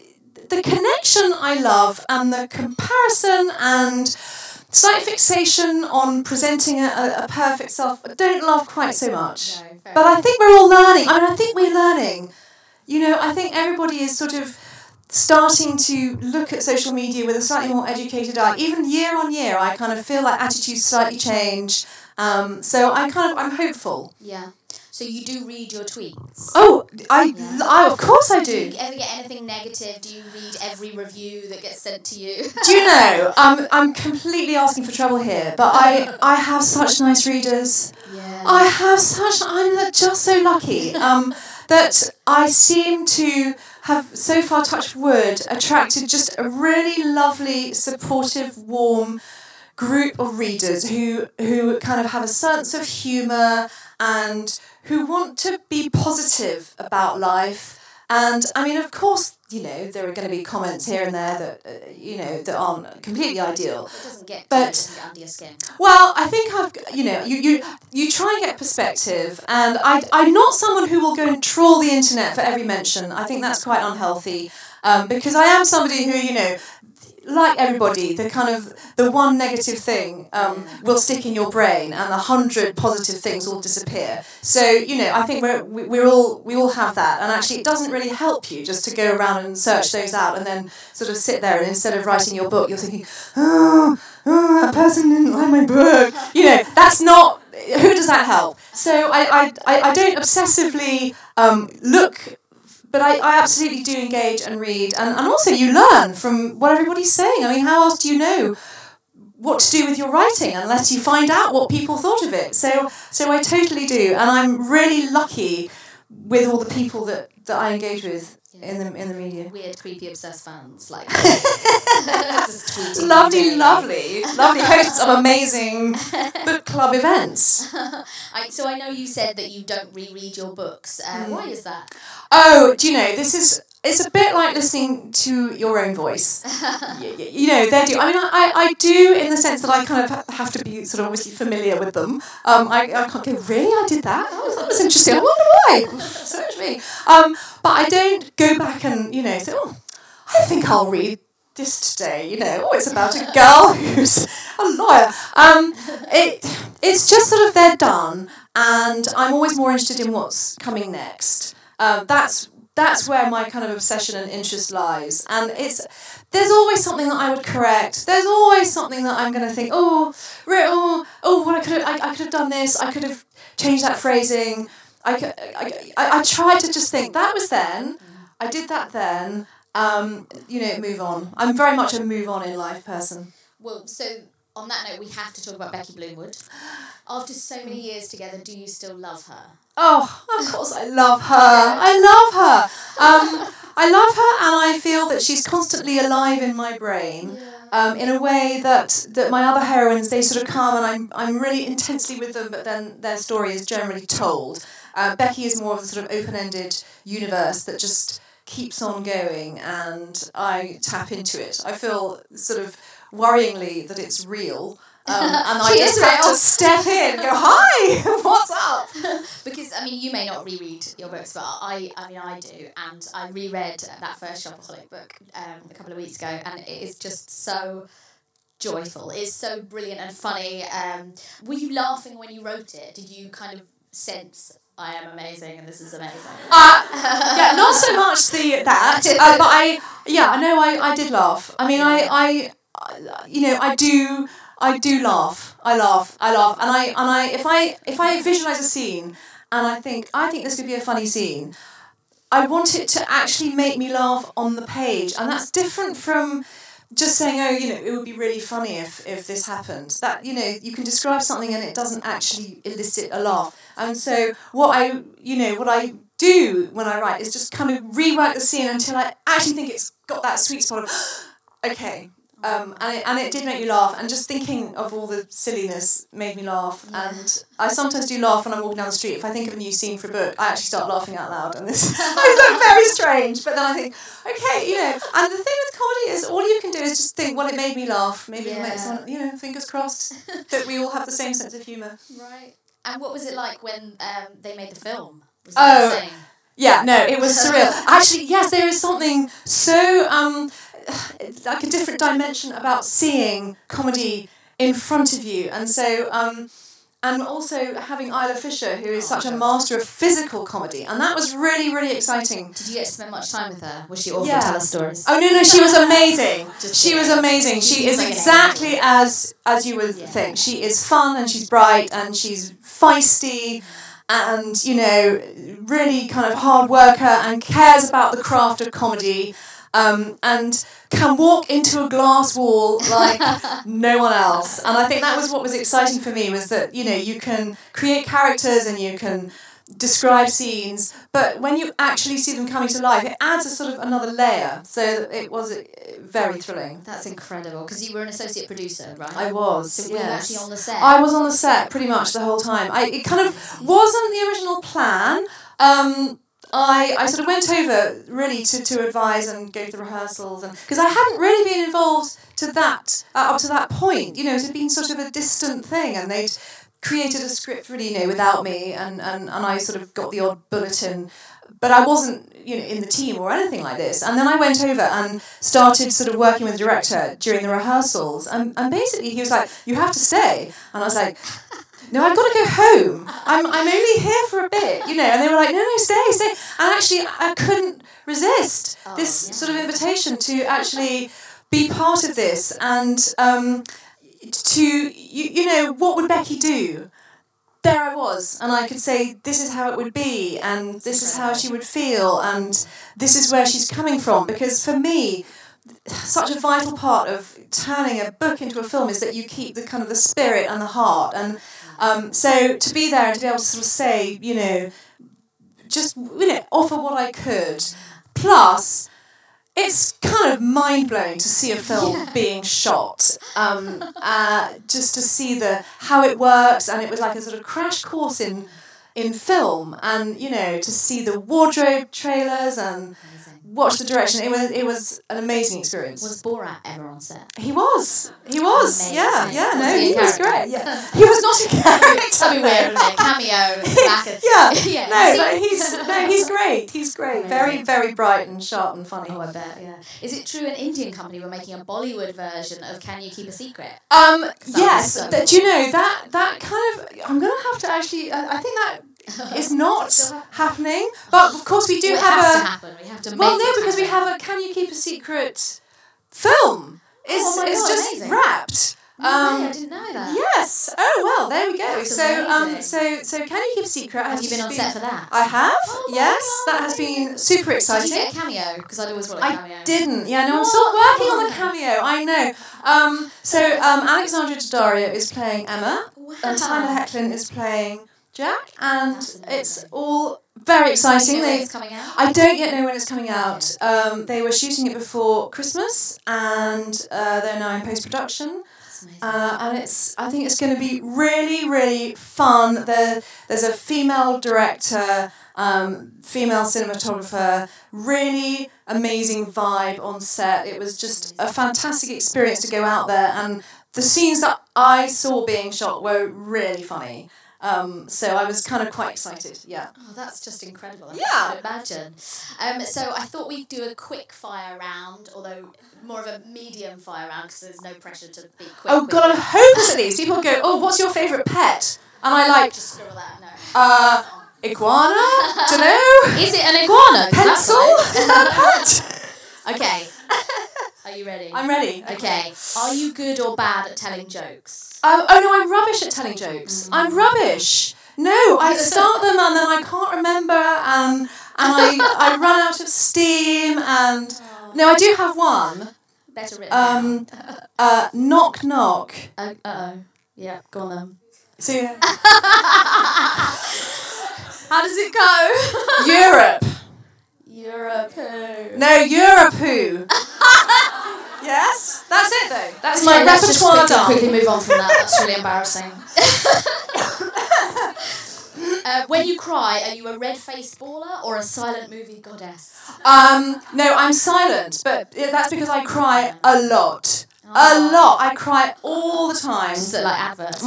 the connection I love, and the comparison and slight fixation on presenting a perfect self, I don't love quite so much. No, but I think we're all learning. I think we're learning. I think everybody is sort of starting to look at social media with a slightly more educated eye. Even year on year, I kind of feel like attitudes slightly change. So I'm hopeful. Yeah. So you do read your tweets? Oh, I of course I do. Do you ever get anything negative? Do you read every review that gets sent to you? Do you know? I'm completely asking for trouble here, but I have such nice readers. Yeah. I'm just so lucky that I seem to have so far, touched wood, attracted just a really lovely, supportive, warm group of readers who kind of have a sense of humour and who want to be positive about life. And I mean, of course, there are going to be comments here and there that that aren't completely ideal. It doesn't get under your skin. Well, I think you try and get perspective, and I'm not someone who will go and trawl the internet for every mention. I think that's quite unhealthy, because I am somebody who like everybody, the one negative thing will stick in your brain, and 100 positive things will disappear. So I think we all have that, and actually it doesn't really help you just to go around and search those out and then sort of sit there, and instead of writing your book, you're thinking, oh, that person didn't like my book. That's not. Who does that help? So I don't obsessively look. But I absolutely do engage and read, and also you learn from what everybody's saying. I mean, how else do you know what to do with your writing unless you find out what people thought of it? So I totally do, and I'm really lucky with all the people that I engage with in the media. Weird, creepy, obsessed fans like just tweeting. Lovely hosts of amazing book club events. So I know you said that you don't reread your books. Why is that? Oh, do you know, it's a bit like listening to your own voice. They do. I mean, I do in the sense that I kind of have to be sort of obviously familiar with them. I can't go, really? I did that? That was interesting. I wonder why. Search me. But I don't go back and, say, oh, I think I'll read this today. It's about a girl who's a lawyer. It's just sort of they're done. and I'm always more interested in what's coming next. That's where my kind of obsession and interest lies, and there's always something that I would correct. There's always something that I'm going to think, what I could have done this. I could have changed that phrasing. I tried to just think that was then. I did that then. Move on. I'm very much a move on in life person. Well, so on that note, we have to talk about Becky Bloomwood. After so many years together, do you still love her? Oh, of course I love her. I love her. I love her, and I feel that she's constantly alive in my brain. In a way that my other heroines, they sort of come and I'm really intensely with them, but then their story is generally told. Becky is more of a sort of open-ended universe that just keeps on going, and I tap into it. I feel sort of worryingly that it's real. And I just have to step in and go, hi, what's up? Because, you may not reread your books, but I do. And I reread that first Shopaholic book a couple of weeks ago, and it is just so joyful. It's so brilliant and funny. Were you laughing when you wrote it? Did you kind of sense, I am amazing and this is amazing? Not so much that, but I did laugh. I do laugh. I laugh, and I if I visualize a scene and I think this could be a funny scene, I want it to actually make me laugh on the page, and that's different from just saying, it would be really funny if this happened. That you can describe something and it doesn't actually elicit a laugh. And so what I do when I write is just kind of rewrite the scene until I actually think it's got that sweet spot of okay. And it did make me laugh, and just thinking of all the silliness made me laugh. Yeah. And I sometimes do laugh when I'm walking down the street. If I think of a new scene for a book, I actually start laughing out loud, and this I look very strange. But then I think, okay, And the thing with comedy is, all you can do is just think, well, it made me laugh. Maybe it'll make someone, fingers crossed that we all have the same sense of humour. Right. And what was it like when they made the film? Was that insane? Yeah, no, it was surreal. Actually, yes, there is something so like a different dimension about seeing comedy in front of you, and so and also having Isla Fisher, who is such a master of physical comedy, and that was really, really exciting. Did you get to spend much time with her? Was she awful to tell us stories? Oh no, she was amazing. She was amazing. She is exactly as you would think. She is fun, and she's bright, and she's feisty, and really kind of hard worker, and cares about the craft of comedy. And can walk into a glass wall like no one else. And I think that was what was exciting for me, was that, you can create characters and you can describe scenes, but when you actually see them coming to life, it adds a sort of another layer. So it was very thrilling. That's incredible, because you were an associate producer, right? I was, so were you actually on the set? I was on the set pretty much the whole time. It kind of wasn't the original plan. I sort of went over really to advise and go to the rehearsals, and because I hadn't really been involved up to that point, it had been sort of a distant thing, and they'd created a script really, without me, and I sort of got the odd bulletin, but I wasn't in the team or anything like this. And then I went over and started sort of working with the director during the rehearsals, and basically he was like, you have to stay, and I was like, no, I've got to go home. I'm only here for a bit, And they were like, no, stay. And actually, I couldn't resist this sort of invitation to actually be part of this, and what would Becky do? There I was, and I could say, this is how it would be, and this is how she would feel, and this is where she's coming from. Because for me, such a vital part of turning a book into a film is that you keep the kind of the spirit and the heart, and so to be there and to be able to sort of say, just offer what I could. Plus, it's kind of mind-blowing to see a film being shot, just to see how it works, and it was like a sort of crash course in film, and to see the wardrobe trailers and watch the direction. It was an amazing experience. Was Borat ever on set? He was. Amazing. Yeah. No, he he was character? great. Yeah, he was not a character. That'd be weird, wouldn't it? Cameo. Yeah. Yeah. He's great. He's great. Very, very bright and sharp and funny. Oh, I bet. Yeah. Is it true an Indian company were making a Bollywood version of Can You Keep a Secret? Yes. So Do you know that kind of? I'm gonna have to actually. I think that is not happening. But of course we do have it has a. to happen. We have to. Well, make no, it because we happen. have a Can You Keep a Secret film. It's my God, just amazing. wrapped. I didn't know that. Yes. Oh well, there we go. That's So Can You Keep a Secret? Have you been on set for that? I have. Oh my yes, God, that has amazing. been super Did exciting. you get a cameo? Because I'd always want a cameo. I didn't. Yeah, no, I'm still working on the cameo. I know. Alexandra Daddario is playing Emma, and Tyler Hecklin is playing Jack, and it's all very exciting. Do you know when it's coming out? I don't yet know when it's coming out. They were shooting it before Christmas, and they're now in post-production. And I think it's going to be really, really fun. There's a female director, female cinematographer, really amazing vibe on set. It was just a fantastic experience to go out there, and the scenes that I saw being shot were really funny. So I was kind of quite excited, yeah. Oh, that's just incredible. I Yeah. can't imagine. So I thought we'd do a quick fire round, although more of a medium fire round because there's no pressure to be quick. Oh God, I'm hopeless at these. People go, oh, what's your favourite pet? And I like, Just scribble that. No. iguana? Dunno. Is it an iguana? 'Cause that's Pencil? fine. Is that a pet? Okay. Are you ready? I'm ready. Okay. Are you good or bad at telling jokes? Oh no, I'm rubbish at telling jokes. I'm rubbish. No, I start them and then I can't remember and I run out of steam and no, I do have one. Better written. Knock knock. Uh-oh. Yeah, go on then. So How does it go? Europe. Europe. No, Europe who? Yes, that's it though. That's my let's just repertoire done. quickly move on from that. That's really embarrassing. When you cry, are you a red-faced baller or a silent movie goddess? No, I'm silent, but that's because I cry a lot. A lot. I cry all the time. Just like adverts.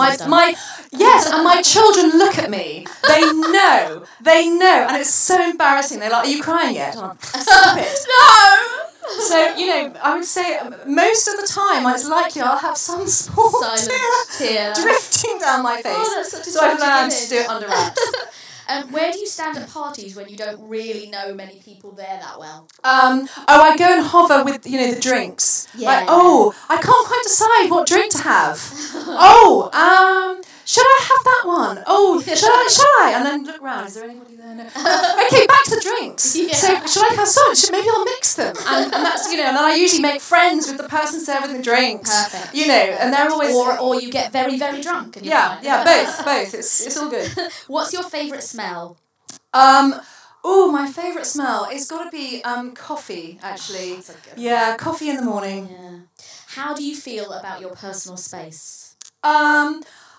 Yes, and my children look at me. They know, and it's so embarrassing. They're like, "Are you crying yet?" I'm like, stop it. No. So I would say most of the time it's likely I'll have some small Silent tear drifting down my face. Oh, that's such a so I've tragic learned image. to do it under wraps. Where do you stand at parties when you don't really know many people there that well? I go and hover with the drinks. Yeah. Like, I can't quite decide what drink to have. Should I have that one? Shall I? And then look around. Is there anybody there? No. Okay, back to the drinks. Yeah. So should I have some? Maybe I'll mix them. And that's and then I usually make friends with the person serving the drinks. Perfect. And they're always or you get very, very drunk. And you're fine. both. It's all good. What's your favourite smell? My favourite smell is got to be coffee, actually. That's a good Yeah, coffee in the morning. Yeah. How do you feel about your personal space?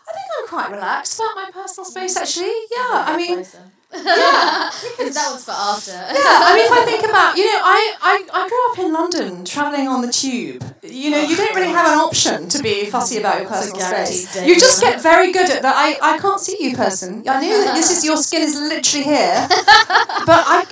I think I'm quite relaxed about my personal space, actually. Yeah, I mean, that one's for after. yeah, I mean, if I think about, I grew up in London, travelling on the tube. You don't really have an option to be fussy about your personal space. You just get very good at that. I can't see you, person. I know that your skin is literally here, but I'm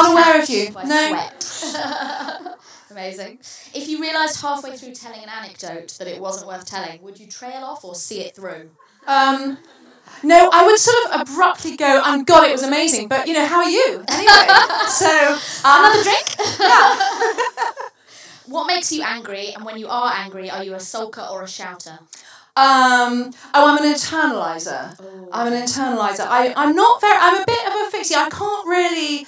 unaware of you. No. Sweat. Amazing. If you realised halfway through telling an anecdote that it wasn't worth telling, would you trail off or see it through? No, I would sort of abruptly go, God, it was amazing, but, how are you? Anyway, so... Another drink? Yeah. What makes you angry, and when you are angry, are you a sulker or a shouter? I'm an internaliser. Ooh. I'm an internaliser. I'm a bit of a fixie. I can't really,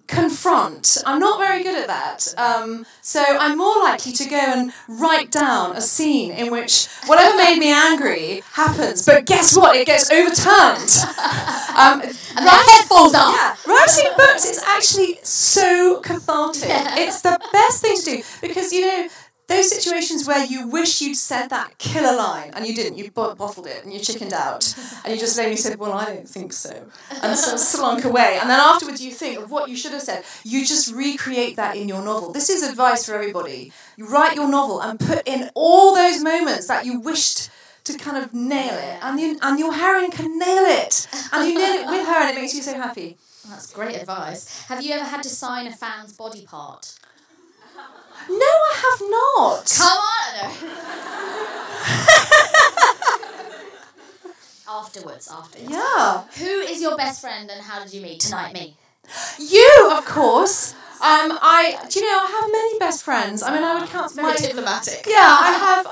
confront. I'm not very good at that. So I'm more likely to go and write down a scene in which whatever made me angry happens, but guess what? It gets overturned. And the head falls off. Yeah. Writing books is actually so cathartic. Yeah. It's the best thing to do because, those situations where you wish you'd said that killer line and you didn't, you bottled it and you chickened out and you just only said, well, I don't think so, and sort of slunk away. And then afterwards you think of what you should have said. You just recreate that in your novel. This is advice for everybody. You write your novel and put in all those moments that you wished to kind of nail it, and your heroine can nail it, and you nail it with her, and it makes you so happy. That's great advice. Have you ever had to sign a fan's body part? No, I have not. Come on. Afterwards. Yeah. Who is your best friend and how did you meet? Tonight, me. You, of course. I have many best friends. I mean, I would count very diplomatic. Yeah,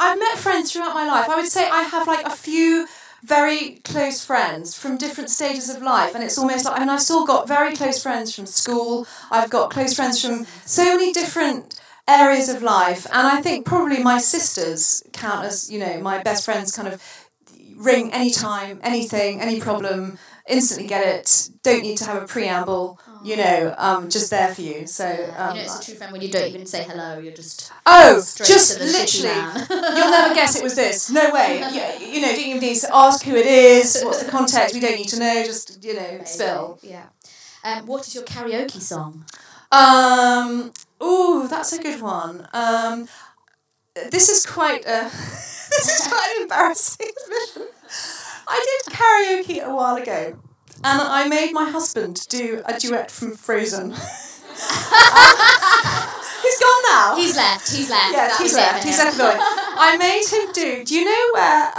I've met friends throughout my life. I would say I have like a few very close friends from different stages of life, and it's almost like, I mean, I've still got very close friends from school. I've got close friends from so many different areas of life, and I think probably my sisters count as, my best friends. Kind of ring anytime, anything, any problem, instantly get it. Don't need to have a preamble. Just there for you. So it's a true friend when you don't even say hello. You're just just literally. You'll never guess it was this. No way. Don't even need to ask who it is. What's the context? We don't need to know. Just spill. Yeah. What is your karaoke song? That's a good one. This is quite an embarrassing admission. I did karaoke a while ago. And I made my husband do a duet from Frozen. He's gone now. He's left. Yes, he's left. He's left going. I made him do you know where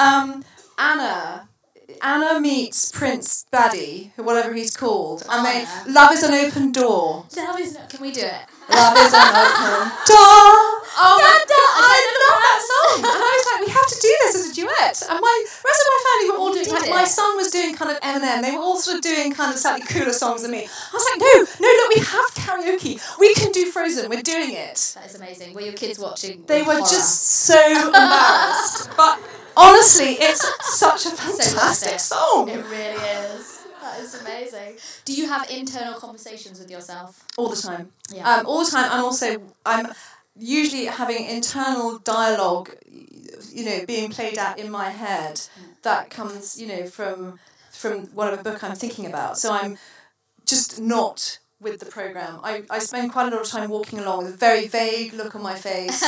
Anna meets Prince Baddie, whatever he's called, and Love is an Open Door. Can we do it? Love is an open door. Oh my God, I love that song. And I was like, we have to do this as a duet. And the rest of my family were all doing, like, my son was doing kind of Eminem. They were all sort of doing kind of slightly cooler songs than me. I was like, no, look, we have karaoke. We can do Frozen. We're doing it. That is amazing. Were your kids watching? They were just so embarrassed. But honestly, it's such a fantastic song. It really is. That is amazing. Do you have internal conversations with yourself? All the time. Yeah. All the time, and also I'm usually having internal dialogue, being played out in my head that comes, from whatever book I'm thinking about. So I'm just not with the programme. I spend quite a lot of time walking along with a very vague look on my face.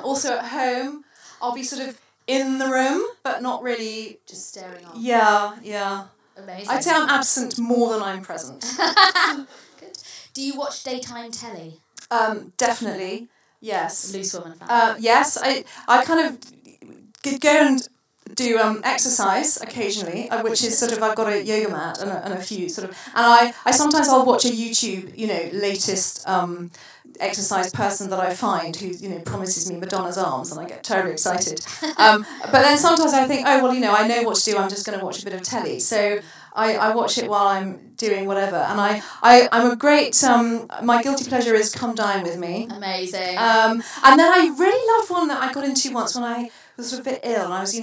Also at home, I'll be sort of in the room, but not really... Just staring on. Yeah. Amazing. I'd say I'm absent more than I'm present. Good. Do you watch daytime telly? Definitely, yes. Loose Woman fan. Yes, I kind of go and do exercise occasionally, which is sort of, I've got a yoga mat and a few sort of, and I sometimes I'll watch a YouTube, latest exercise person that I find who promises me Madonna's arms, and I get terribly excited. But then sometimes I think, I know what to do. I'm just going to watch a bit of telly. So I watch it while I'm doing whatever, and I'm a great. My guilty pleasure is Come Dine With Me. Amazing. And then I really loved one that I got into once when I was sort of a bit ill, and I was, you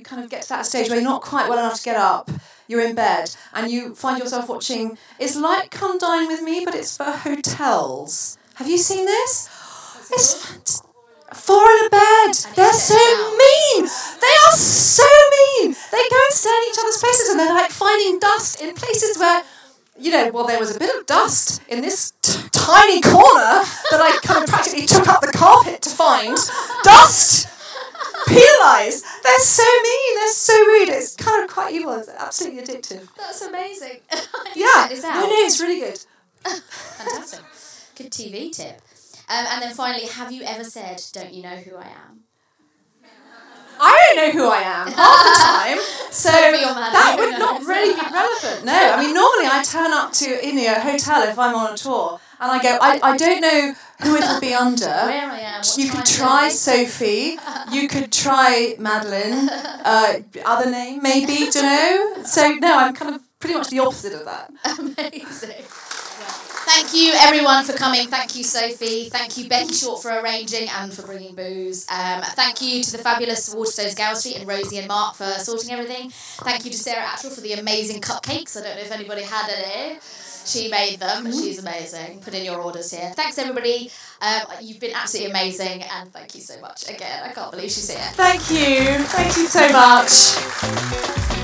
kind of get to that stage where you're not quite well enough to get up. You're in bed, and you find yourself watching. It's like Come Dine With Me, but it's for hotels. Have you seen this? It's Four in a bed. They're so mean. They are so mean. They go and stay in each other's places, and they're like finding dust in places where, there was a bit of dust in this tiny corner that I kind of practically took up the carpet to find. Dust! Penalised. They're so mean. They're so rude. It's kind of quite evil. It's absolutely addictive. That's amazing. Yeah. No, it's really good. Fantastic. Good TV tip. And then finally, have you ever said, don't you know who I am? I don't know who I am half the time, so that would not really be relevant. No, I mean, normally I turn up to a hotel if I'm on a tour, and I go, I don't know who it'll be under. Where I am. You could try Sophie, you could try Madeline, other name maybe, So no, I'm kind of pretty much the opposite of that. Amazing. Thank you, everyone, for coming. Thank you, Sophie. Thank you, Becky Short, for arranging and for bringing booze. Thank you to the fabulous Waterstone Gower Street and Rosie and Mark for sorting everything. Thank you to Sarah Attrell for the amazing cupcakes. I don't know if anybody had any. She made them. She's amazing. Put in your orders here. Thanks, everybody. You've been absolutely amazing, and thank you so much again. I can't believe she's here. Thank you. Thank you so much.